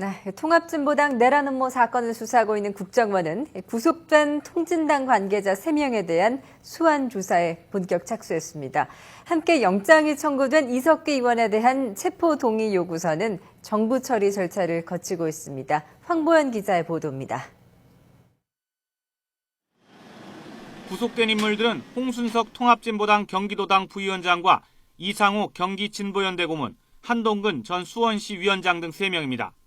네, 통합진보당 내란 음모 사건을 수사하고 있는 국정원은 구속된 통진당 관계자 3명에 대한 수환 조사에 본격 착수했습니다. 함께 영장이 청구된 이석기 의원에 대한 체포 동의 요구서는 정부 처리 절차를 거치고 있습니다. 황보연 기자의 보도입니다. 구속된 인물들은 홍순석 통합진보당 경기도당 부위원장과 이상호 경기진보연대 고문, 한동근 전 수원시 위원장 등 3명입니다.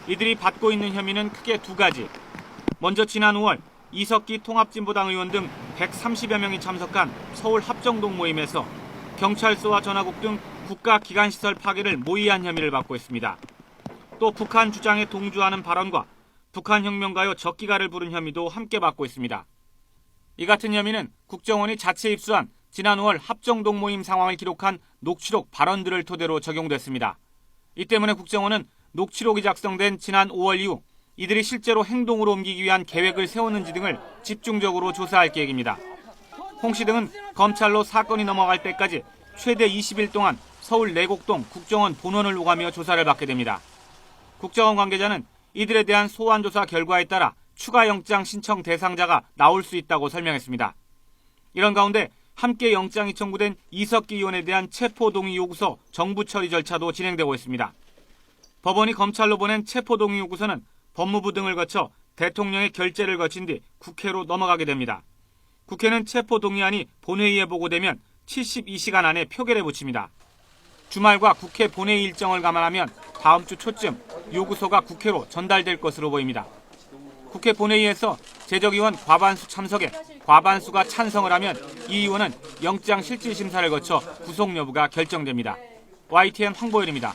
이들이 받고 있는 혐의는 크게 2가지. 먼저 지난 5월 이석기 통합진보당 의원 등 130여 명이 참석한 서울 합정동 모임에서 경찰서와 전화국 등 국가기관시설 파괴를 모의한 혐의를 받고 있습니다. 또 북한 주장에 동조하는 발언과 북한혁명가요 적기가를 부른 혐의도 함께 받고 있습니다. 이 같은 혐의는 국정원이 자체 입수한 지난 5월 합정동 모임 상황을 기록한 녹취록 발언들을 토대로 적용됐습니다. 이 때문에 국정원은 녹취록이 작성된 지난 5월 이후 이들이 실제로 행동으로 옮기기 위한 계획을 세웠는지 등을 집중적으로 조사할 계획입니다. 홍 씨 등은 검찰로 사건이 넘어갈 때까지 최대 20일 동안 서울 내곡동 국정원 본원을 오가며 조사를 받게 됩니다. 국정원 관계자는 이들에 대한 소환 조사 결과에 따라 추가 영장 신청 대상자가 나올 수 있다고 설명했습니다. 이런 가운데 함께 영장이 청구된 이석기 의원에 대한 체포 동의 요구서 정부 처리 절차도 진행되고 있습니다. 법원이 검찰로 보낸 체포 동의 요구서는 법무부 등을 거쳐 대통령의 결재를 거친 뒤 국회로 넘어가게 됩니다. 국회는 체포 동의안이 본회의에 보고되면 72시간 안에 표결에 붙입니다. 주말과 국회 본회의 일정을 감안하면 다음 주 초쯤 요구서가 국회로 전달될 것으로 보입니다. 국회 본회의에서 재적의원 과반수 참석에 과반수가 찬성을 하면 이 의원은 영장 실질심사를 거쳐 구속 여부가 결정됩니다. YTN 황보연입니다.